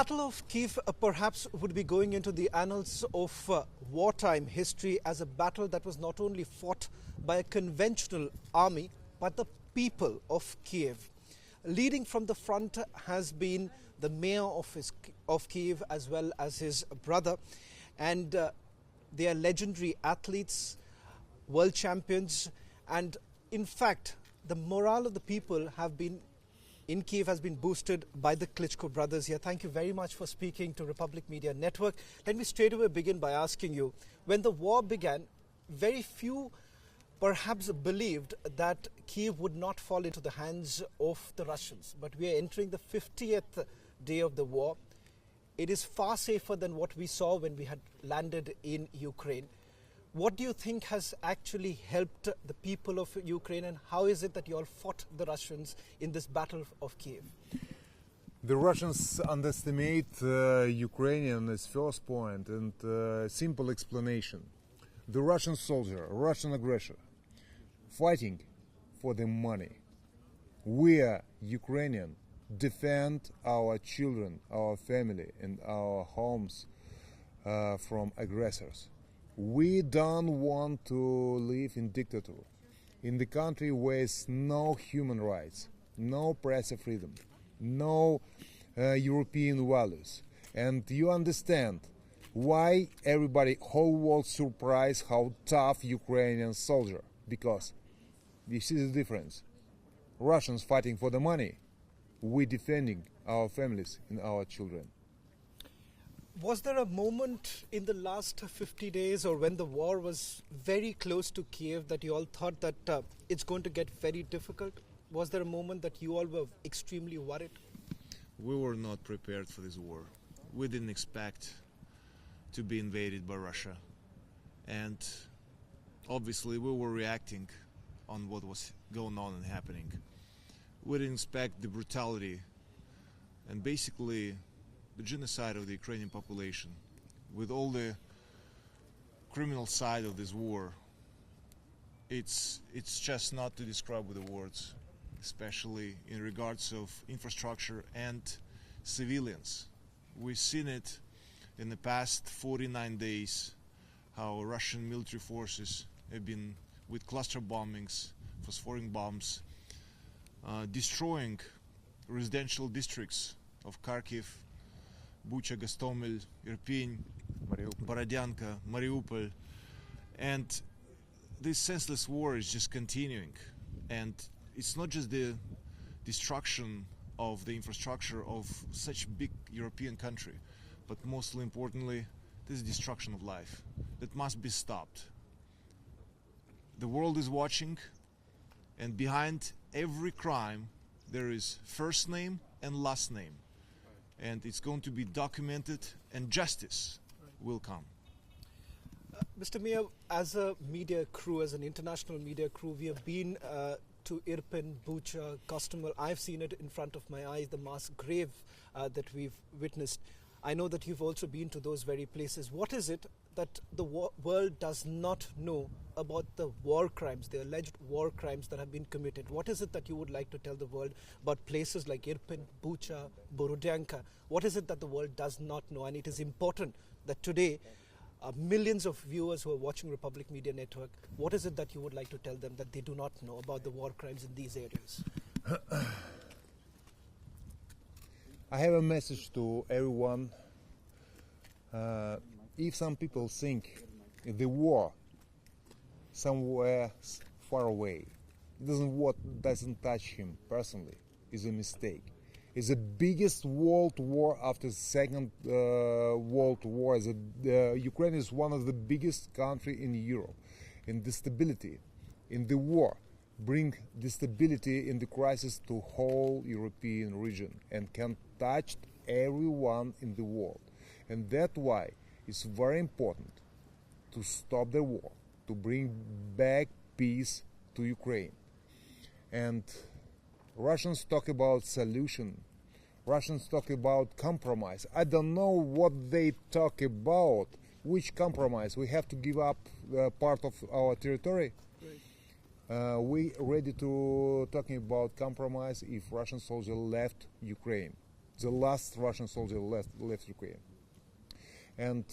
Battle of Kyiv perhaps would be going into the annals of wartime history as a battle that was not only fought by a conventional army, but the people of Kyiv. Leading from the front has been the mayor of Kyiv as well as his brother. And they are legendary athletes, world champions. And in fact, the morale of the people in Kyiv has been boosted by the Klitschko brothers here. Thank you very much for speaking to Republic Media Network. Let me straight away begin by asking you, when the war began, very few perhaps believed that Kyiv would not fall into the hands of the Russians. But we are entering the 50th day of the war. It is far safer than what we saw when we had landed in Ukraine. What do you think has actually helped the people of Ukraine, and how is it that you all fought the Russians in this battle of Kyiv? The Russians underestimate Ukrainian as first point, and simple explanation. The Russian soldier, Russian aggressor, fighting for the money. We are Ukrainian, defend our children, our family and our homes from aggressors. We don't want to live in dictatorship, in the country where there's no human rights, no press freedom, no European values. And you understand why everybody, whole world surprised how tough Ukrainian soldier, because you see the difference. Russians fighting for the money, we defending our families and our children. Was there a moment in the last 50 days or when the war was very close to Kyiv that you all thought that it's going to get very difficult? Was there a moment that you all were extremely worried? We were not prepared for this war. We didn't expect to be invaded by Russia. And obviously we were reacting on what was going on and happening. We didn't expect the brutality and basically the genocide of the Ukrainian population, with all the criminal side of this war. It's just not to describe with the words, especially in regards of infrastructure and civilians. We've seen it in the past 49 days, how Russian military forces have been, with cluster bombings, phosphoric bombs, destroying residential districts of Kharkiv, Bucha, Gostomel, Irpin, Borodyanka, Mariupol. And this senseless war is just continuing. And it's not just the destruction of the infrastructure of such big European country, but mostly importantly, this is destruction of life that must be stopped. The world is watching, and behind every crime there is first name and last name. And it's going to be documented, and justice will come. Mr. Mayor, as a media crew, as an international media crew, we have been to Irpin, Bucha, Gostomel. I've seen it in front of my eyes, the mass grave that we've witnessed. I know that you've also been to those very places. What is it that the world does not know about the war crimes, the alleged war crimes that have been committed? What is it that you would like to tell the world about places like Irpin, Bucha, Borodyanka? What is it that the world does not know? And it is important that today, millions of viewers who are watching Republic Media Network, what is it that you would like to tell them that they do not know about the war crimes in these areas? I have a message to everyone. If some people think the war somewhere far away, doesn't touch him personally, is a mistake. It's the biggest world war after the Second World War. Ukraine is one of the biggest countries in Europe, and the stability in the war bring the stability in the crisis to whole European region and can touch everyone in the world. And that's why it's very important to stop the war, to bring back peace to Ukraine. And Russians talk about solution. Russians talk about compromise. I don't know what they talk about. Which compromise? We have to give up part of our territory? We ready to talking about compromise if Russian soldiers left Ukraine. The last Russian soldier left Ukraine. And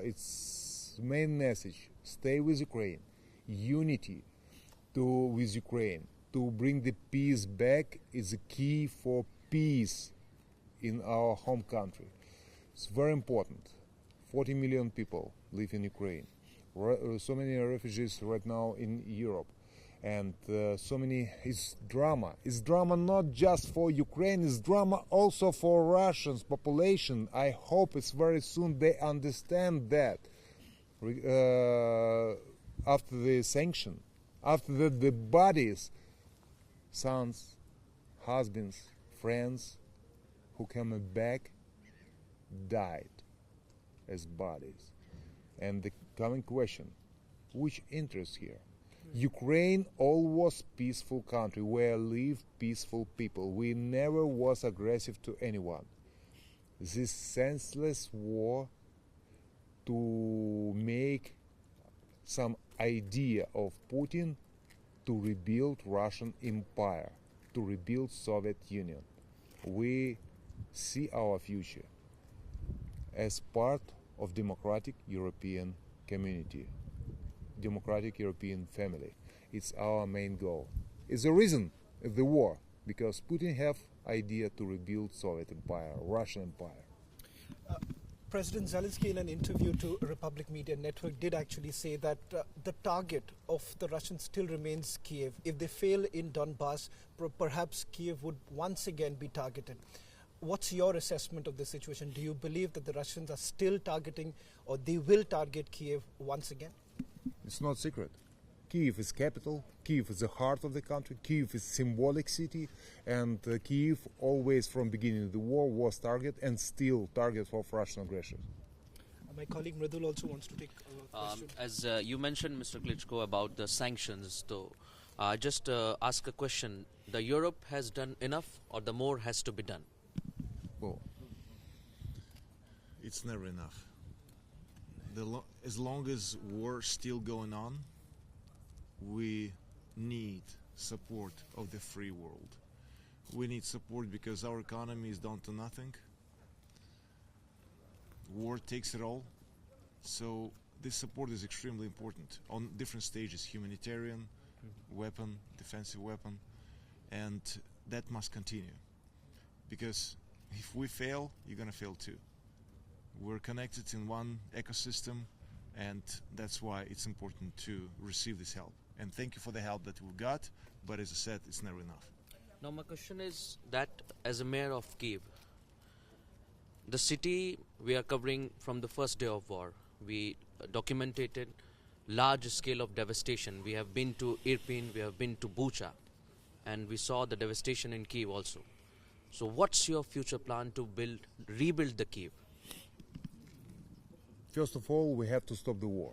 its main message: stay with Ukraine, unity with Ukraine. To bring the peace back is a key for peace in our home country. It's very important. 40 million people live in Ukraine. So many refugees right now in Europe. And so many, it's drama. It's drama not just for Ukraine, it's drama also for Russians population. I hope it's very soon they understand that. After the sanction, after the bodies, sons, husbands, friends who came back died as bodies. And the coming question, which interest here? Ukraine always peaceful country where live peaceful people. We never was aggressive to anyone. This senseless war to make some idea of Putin to rebuild Russian Empire, to rebuild Soviet Union. We see our future as part of democratic European community, democratic European family. It's our main goal. It's the reason of the war, because Putin have idea to rebuild Soviet Empire, Russian Empire. President Zelensky, in an interview to Republic Media Network, did actually say that the target of the Russians still remains Kyiv. If they fail in Donbass, perhaps Kyiv would once again be targeted. What's your assessment of the situation? Do you believe that the Russians are still targeting, or they will target Kyiv once again? It's not secret. Kyiv is capital, Kyiv is the heart of the country, Kyiv is symbolic city, and Kyiv always from beginning of the war was target and still target of Russian aggression. My colleague Mridul also wants to take a question. As you mentioned, Mr. Klitschko, about the sanctions, so just ask a question. The Europe has done enough, or the more has to be done? Well, It's never enough. As long as war still going on, we need support of the free world. We need support because our economy is down to nothing. War takes it all. So this support is extremely important on different stages: humanitarian, weapon, defensive weapon, and that must continue. Because if we fail, you're gonna fail too. We're connected in one ecosystem, and that's why it's important to receive this help. And thank you for the help that we got, but as I said, it's never enough. Now my question is that as a mayor of Kyiv, the city we are covering from the first day of war, we documented large scale of devastation. We have been to Irpin, we have been to Bucha, and we saw the devastation in Kyiv also. So what's your future plan to rebuild the Kyiv? first of all, we have to stop the war,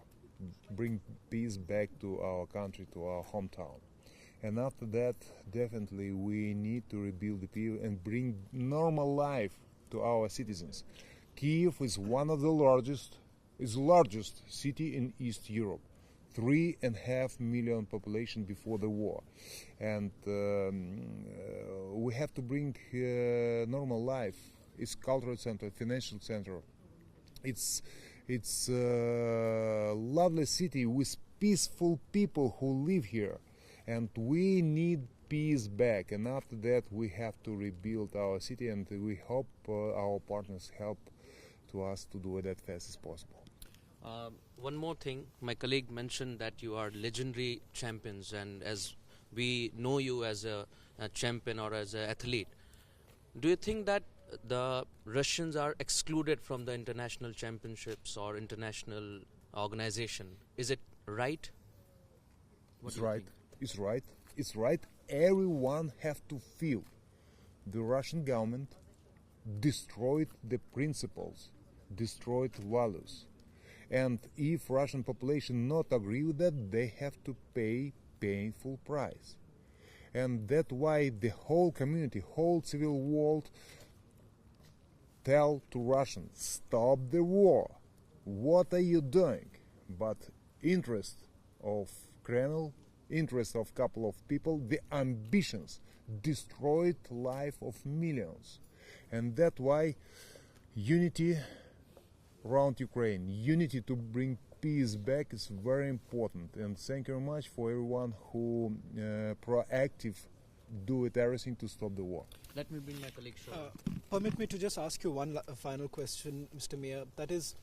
bring peace back to our country, to our hometown. And after that, definitely we need to rebuild the Kyiv and bring normal life to our citizens. Kyiv is one of the largest city in East Europe. 3.5 million population before the war, and we have to bring normal life. It's cultural center, financial center. It's a lovely city with peaceful people who live here, and we need peace back. And after that, we have to rebuild our city, and we hope our partners help to us to do it as fast as possible. One more thing, my colleague mentioned that you are legendary champions, and as we know you as a champion or as an athlete, do you think that the Russians are excluded from the international championships or international organization? Is it right? It's right. It's right. It's right. Everyone have to feel the Russian government destroyed the principles, destroyed values. And if Russian population not agree with that, they have to pay painful price. And that's why the whole community, whole civil world tell to Russians, stop the war. What are you doing? But interest of Kremlin, interest of couple of people, the ambitions destroyed life of millions. And that's why unity around Ukraine, unity to bring peace back is very important. And thank you very much for everyone who proactive do it everything to stop the war. Let me bring my colleague Shah. Permit me to just ask you one final question, Mr. Mayor. That is,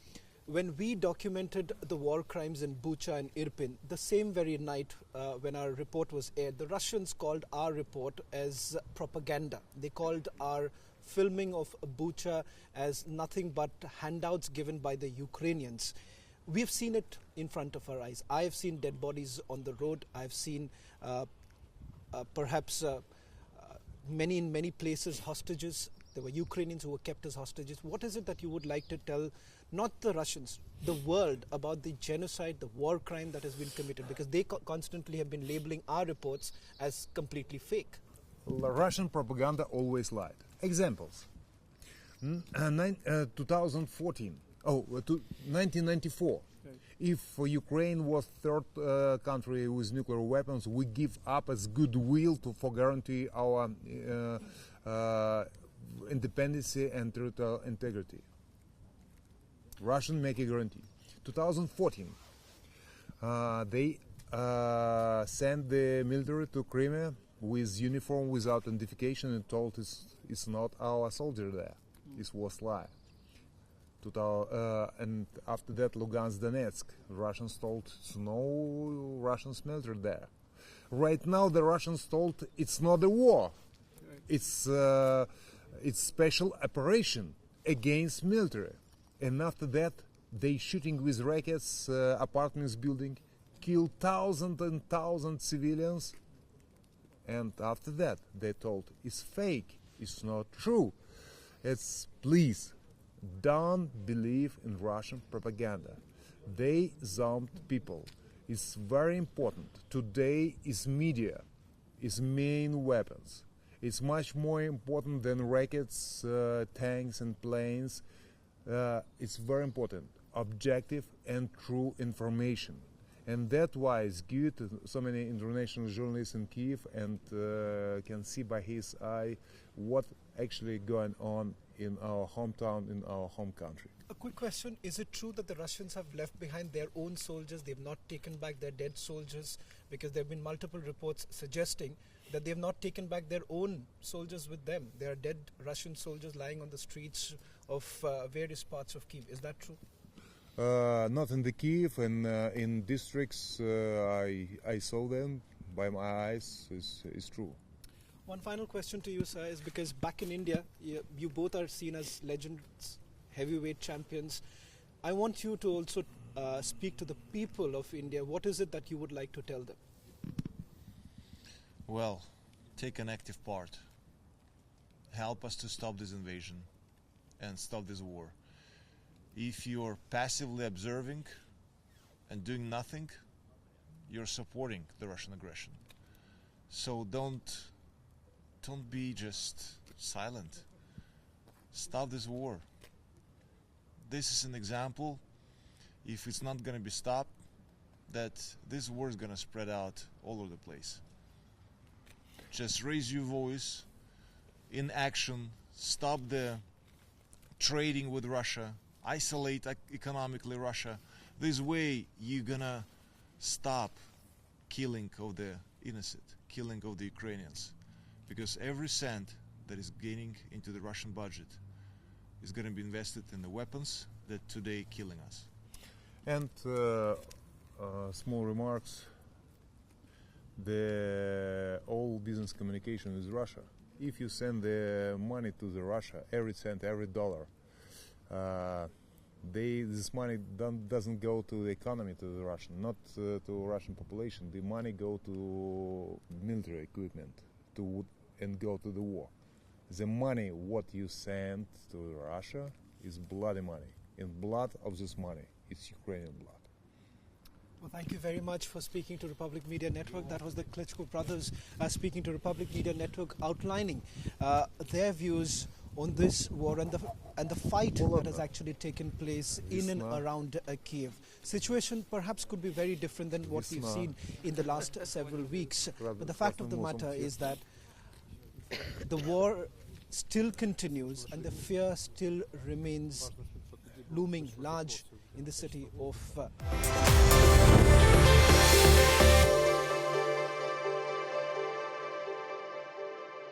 when we documented the war crimes in Bucha and Irpin, the same very night when our report was aired, the Russians called our report as propaganda. They called our filming of Bucha as nothing but handouts given by the Ukrainians. We've seen it in front of our eyes. I have seen dead bodies on the road. I've seen perhaps in many places hostages. There were Ukrainians who were kept as hostages. What is it that you would like to tell, not the Russians, the world, about the genocide, the war crime that has been committed? Because they constantly have been labeling our reports as completely fake. Russian propaganda always lied. Examples. 1994. If Ukraine was third country with nuclear weapons, we give up as goodwill for guarantee our independence and territorial integrity. Russian make a guarantee. 2014, they sent the military to Crimea with uniform without identification and told it's not our soldier there. It was lie. And after that, Lugansk, Donetsk, Russians told it's no Russian military there. Right now, the Russians told it's not a war. It's special operation against military. And after that, they shooting with rockets apartments building, kill thousands and thousands civilians. And after that, they told it's fake. It's not true. Please. Don't believe in Russian propaganda. They zombed people. It's very important. Today is media, is main weapons. It's much more important than rockets, tanks and planes. It's very important. Objective and true information. And that's why it's good so many international journalists in Kyiv and can see by his eye what actually going on in our hometown, in our home country. A quick question. Is it true that the Russians have left behind their own soldiers? They've not taken back their dead soldiers? Because there have been multiple reports suggesting that they have not taken back their own soldiers with them. There are dead Russian soldiers lying on the streets of various parts of Kyiv. Is that true? Not in the Kyiv, and in districts I saw them by my eyes. Is true. One final question to you, sir, is because back in India, you both are seen as legends, heavyweight champions. I want you to also speak to the people of India. What is it that you would like to tell them? Well, take an active part. Help us to stop this invasion and stop this war. If you're passively observing and doing nothing, you're supporting the Russian aggression. So don't be just silent. Stop this war. This is an example, if it's not going to be stopped, that this war is going to spread out all over the place. Just raise your voice in action, stop the trading with Russia, isolate economically Russia. This way you're going to stop killing of the innocent, killing of the Ukrainians. Because every cent that is gaining into the Russian budget is going to be invested in the weapons that today killing us. And small remarks. All business communication with Russia. If you send the money to the Russia, every cent, every dollar, this money doesn't go to the economy, to the Russian, not to Russian population. The money go to military equipment, and go to the war. The money what you send to Russia is bloody money. And blood of this money is Ukrainian blood. Well, thank you very much for speaking to Republic Media Network. That was the Klitschko brothers speaking to Republic Media Network, outlining their views on this war and the fight that has actually taken place in and around Kyiv. Situation perhaps could be very different than what we've seen in the last several weeks. But the fact of the matter is that the war still continues and the fear still remains looming large in the city of